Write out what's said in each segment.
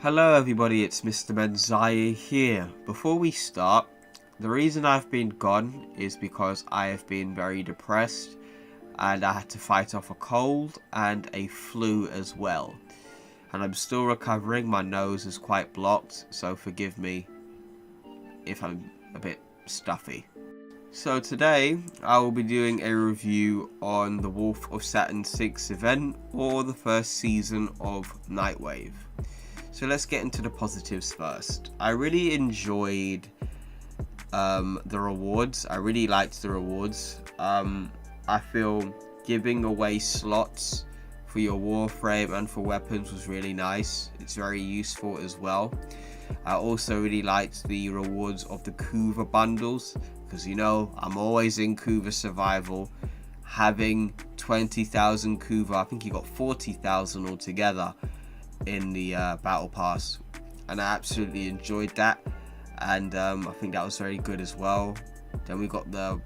Hello everybody, it's Mr. Menziah here. Before we start, the reason I've been gone is because I have been very depressed and I had to fight off a cold and a flu as well. And I'm still recovering, my nose is quite blocked, so forgive me if I'm a bit stuffy. So today, I will be doing a review on the Wolf of Saturn 6 event or the first season of Nightwave. So let's get into the positives first. I really enjoyed the rewards. I really liked the rewards. I feel giving away slots for your Warframe and for weapons was really nice. It's very useful as well. I also really liked the rewards of the Kuva bundles, because you know I'm always in Kuva survival. Having 20,000 Kuva, I think you got 40,000 altogether in the battle pass, and I absolutely enjoyed that, and I think that was very good as well. Then we got the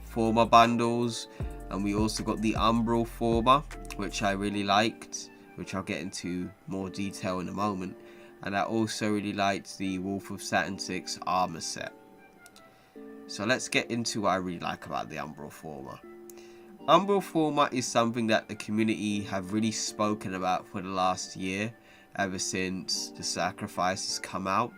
former bundles, and we also got the Umbral former, which I really liked, which I'll get into more detail in a moment. And I also really liked the Wolf of Saturn 6 armor set. So let's get into what I really like about the Umbral former. Umbral former is something that the community have really spoken about for the last year, ever since the sacrifice has come out.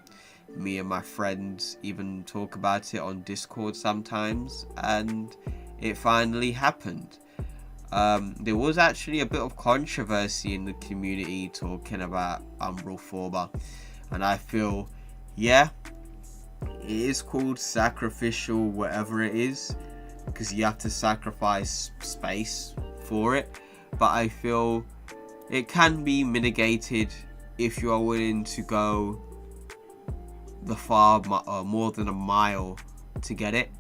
Me and my friends even talk about it on Discord sometimes, and it finally happened. There was actually a bit of controversy in the community talking about Umbral former, and I feel, yeah, it is called sacrificial whatever it is, because you have to sacrifice space for it, but I feel it can be mitigated if you are willing to go the far more than a mile to get it,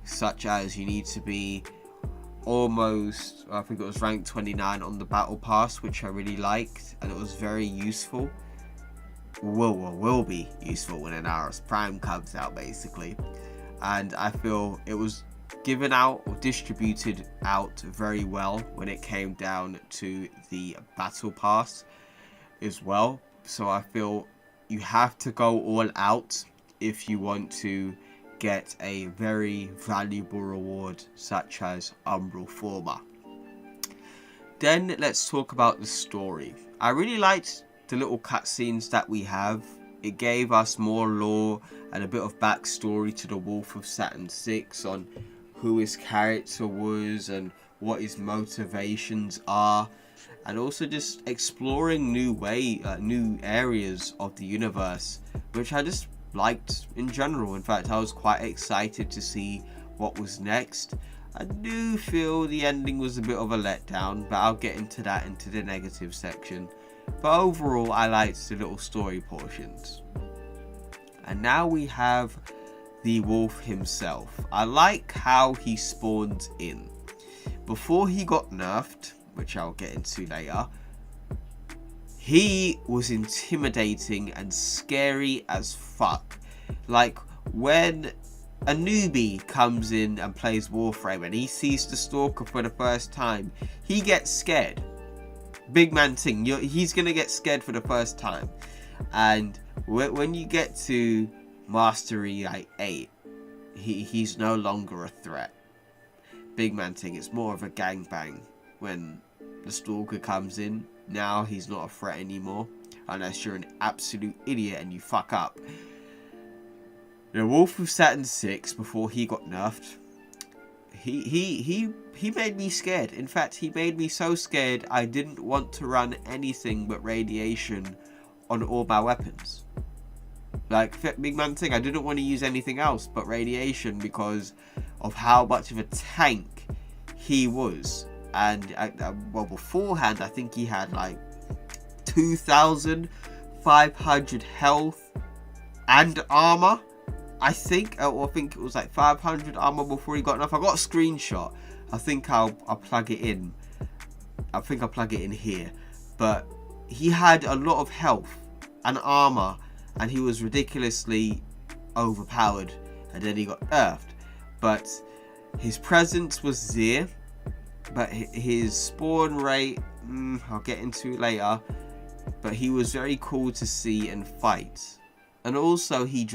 such as you need to be almost, I think it was rank 29 on the battle pass, which I really liked, and it was very useful. Will be useful when an Aros Prime comes out, basically. And I feel it was given out or distributed out very well when it came down to the battle pass as well. So I feel you have to go all out if you want to get a very valuable reward such as Umbral former. Then let's talk about the story. I really liked the little cutscenes that we have. It gave us more lore and a bit of backstory to the Wolf of Saturn 6 on who his character was and what his motivations are, and also just exploring new areas of the universe, which I just liked in general. In fact, I was quite excited to see what was next. I do feel the ending was a bit of a letdown, but I'll get into that into the negative section. But overall, I liked the little story portions. And now we have the wolf himself. I like how he spawned in. Before he got nerfed, which I'll get into later, he was intimidating and scary as fuck. Like, when a newbie comes in and plays Warframe and he sees the Stalker for the first time, he gets scared. Big man thing, he's gonna get scared for the first time. And when you get to Mastery like 8, he's no longer a threat. Big man thing, it's more of a gangbang when the Stalker comes in. Now he's not a threat anymore, unless you're an absolute idiot and you fuck up. The Wolf of Saturn 6, before he got nerfed, he made me scared. In fact, he made me so scared I didn't want to run anything but radiation on all my weapons. Like, big man thing, I didn't want to use anything else but radiation because of how much of a tank he was. And well, beforehand, I think he had like 2,500 health and armor. I think it was like 500 armor before he got enough. I got a screenshot. I think I'll plug it in. I think I'll plug it in here. But he had a lot of health and armor, and he was ridiculously overpowered, and then he got nerfed. But his presence was there, but his spawn rate, I'll get into later, but he was very cool to see and fight. And also he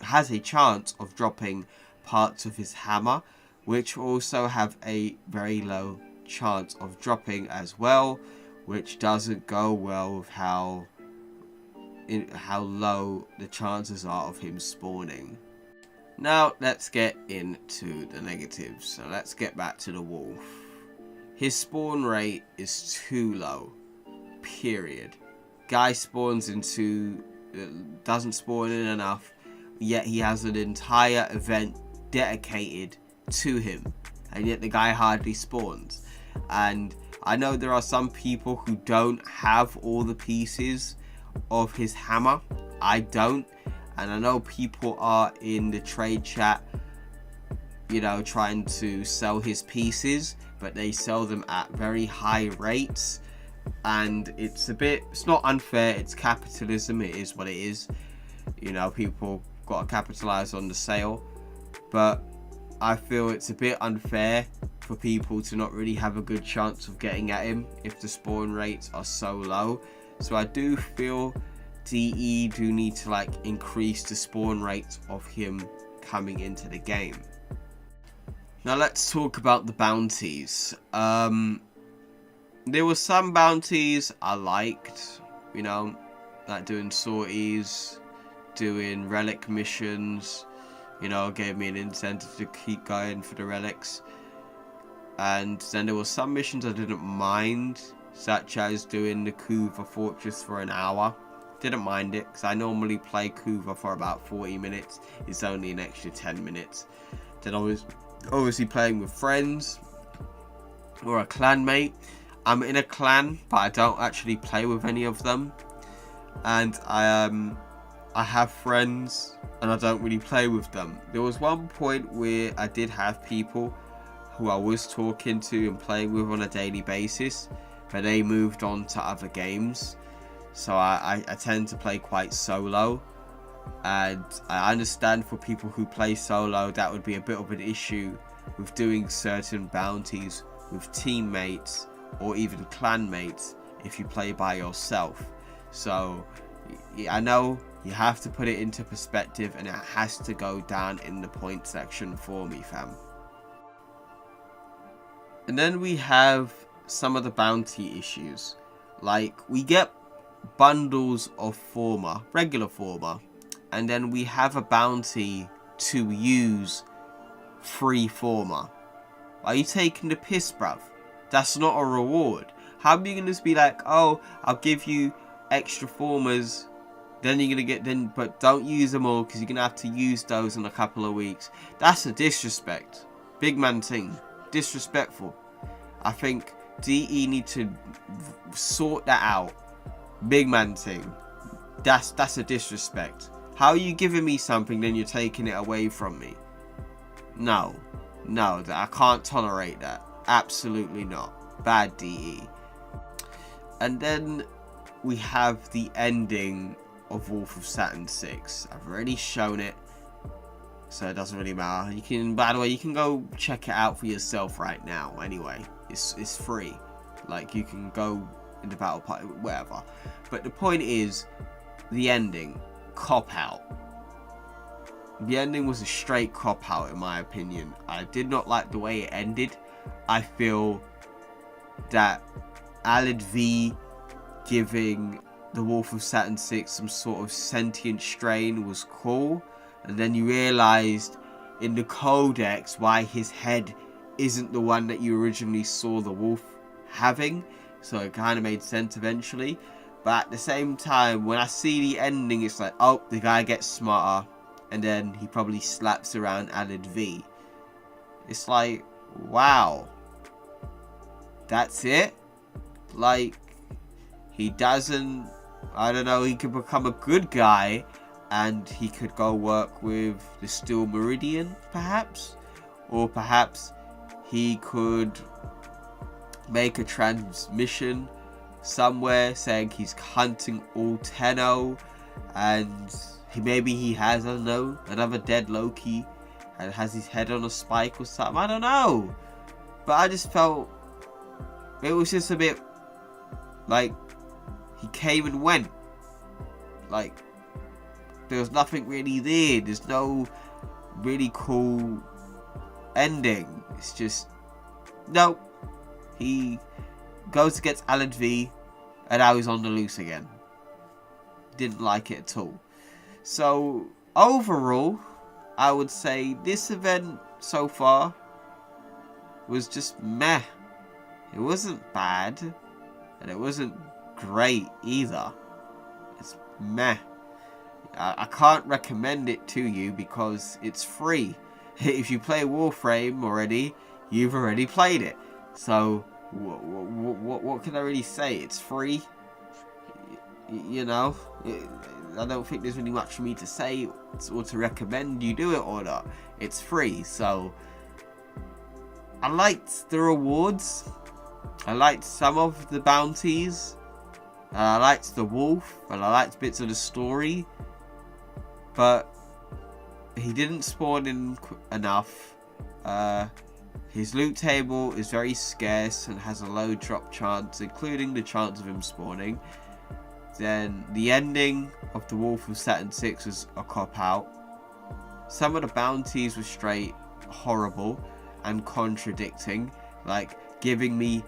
has a chance of dropping parts of his hammer, which also have a very low chance of dropping as well, which doesn't go well with how low the chances are of him spawning. Now let's get into the negatives. So let's get back to the wolf. His spawn rate is too low, period. Guy spawns into, doesn't spawn in enough, yet he has an entire event dedicated to him, and yet the guy hardly spawns. And I know there are some people who don't have all the pieces of his hammer. I don't, and I know people are in the trade chat, you know, trying to sell his pieces, but they sell them at very high rates, and it's not unfair. It's capitalism. It is what it is. You know, people got to capitalize on the sale, but I feel it's a bit unfair for people to not really have a good chance of getting at him if the spawn rates are so low. So I do feel DE do need to like increase the spawn rates of him coming into the game. Now let's talk about the bounties. There were some bounties I liked, you know, like doing sorties, doing relic missions, you know, gave me an incentive to keep going for the relics. And then there were some missions I didn't mind, such as doing the Kuva Fortress for an hour. Didn't mind it, because I normally play Kuva for about 40 minutes. It's only an extra 10 minutes. Then I was obviously playing with friends or a clanmate. I'm in a clan, but I don't actually play with any of them. And I have friends, and I don't really play with them. There was one point where I did have people who I was talking to and playing with on a daily basis, but they moved on to other games. So I tend to play quite solo, and I understand for people who play solo that would be a bit of an issue with doing certain bounties with teammates or even clanmates if you play by yourself. So I know you have to put it into perspective, and it has to go down in the point section for me, fam. And then we have some of the bounty issues. Like, we get bundles of former, regular former, and then we have a bounty to use free former. Are you taking the piss, bruv? That's not a reward. How are you gonna just be like, oh, I'll give you extra formers, then you're gonna get but don't use them all because you're gonna have to use those in a couple of weeks? That's a disrespect. Big man thing. Disrespectful. I think DE need to sort that out. Big man thing. That's a disrespect. How are you giving me something then you're taking it away from me? No, I can't tolerate that. Absolutely not. Bad DE. And then we have the ending of Wolf of Saturn 6. I've already shown it, so it doesn't really matter. You can, by the way, you can go check it out for yourself right now. Anyway, it's free. Like, you can go in the battle party, whatever. But the point is, the ending, cop out. The ending was a straight cop out in my opinion. I did not like the way it ended. I feel that Alid V giving the Wolf of Saturn 6 some sort of sentient strain was cool, and then you realized in the codex why his head isn't the one that you originally saw the wolf having, so it kind of made sense eventually. But at the same time, when I see the ending, it's like, oh, the guy gets smarter, and then he probably slaps around Alid V. It's like, wow, that's it? Like, he doesn't, I don't know, he could become a good guy and he could go work with the Steel Meridian, perhaps? Or perhaps he could make a transmission somewhere saying he's hunting all Tenno, and maybe he has, I don't know, another dead Loki and has his head on a spike or something. I don't know. But I just felt it was just a bit like he came and went. Like, there was nothing really there. There's no really cool ending. It's just, nope. He goes against Alan V, and now he's on the loose again. Didn't like it at all. So, overall, I would say this event so far was just meh. It wasn't bad, and it wasn't great either. It's meh. I can't recommend it to you because it's free. If you play Warframe already, you've already played it. So, what can I really say? It's free. You know, I don't think there's really much for me to say or to recommend you do it or not. It's free, so I liked the rewards. I liked some of the bounties. I liked the wolf, and I liked bits of the story. But he didn't spawn in enough. His loot table is very scarce and has a low drop chance, including the chance of him spawning. Then the ending of the Wolf of Saturn 6 was a cop-out. Some of the bounties were straight horrible and contradicting, like giving me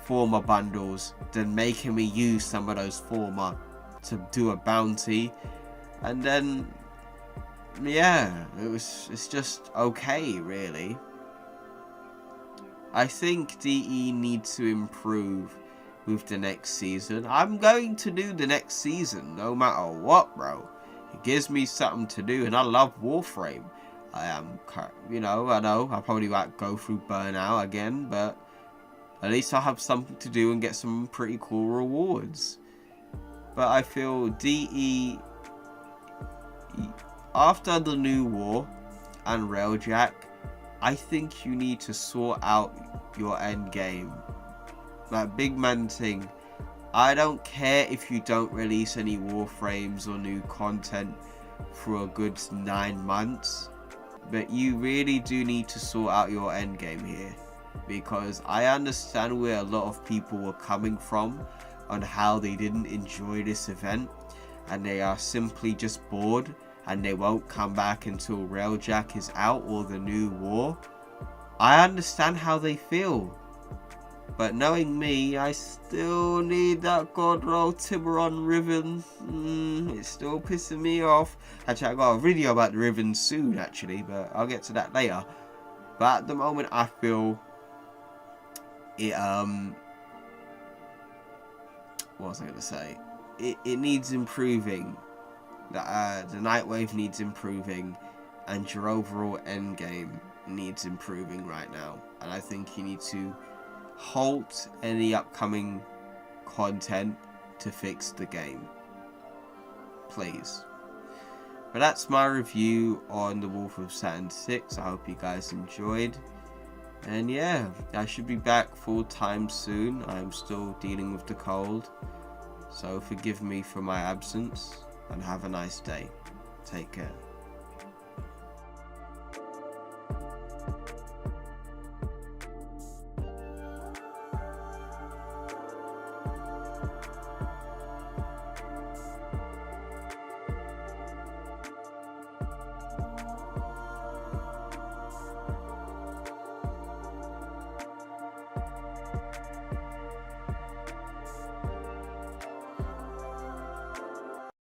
former bundles, then making me use some of those former to do a bounty. And then, yeah, it's just okay, really. I think DE needs to improve with the next season. I'm going to do the next season no matter what, bro. It gives me something to do, and I love Warframe. I know I probably won't go through burnout again, but at least I'll have something to do and get some pretty cool rewards. But I feel DE, after the new war and Railjack, I think you need to sort out your end game. Like Big Man thing, I don't care if you don't release any Warframes or new content for a good 9 months, but you really do need to sort out your end game here, because I understand where a lot of people were coming from on how they didn't enjoy this event, and they are simply just bored and they won't come back until Railjack is out or the new war. I understand how they feel. But knowing me, I still need that God Roll Tiburon ribbon. It's still pissing me off. Actually, I got a video about the ribbon soon, actually, but I'll get to that later. But at the moment, I feel it, what was I going to say? It needs improving. The Nightwave needs improving, and your overall endgame needs improving right now. And I think you need to halt any upcoming content to fix the game, please. But that's my review on the Wolf of Saturn 6. I hope you guys enjoyed, and yeah, I should be back full time soon. I'm still dealing with the cold, so forgive me for my absence, and have a nice day. Take care.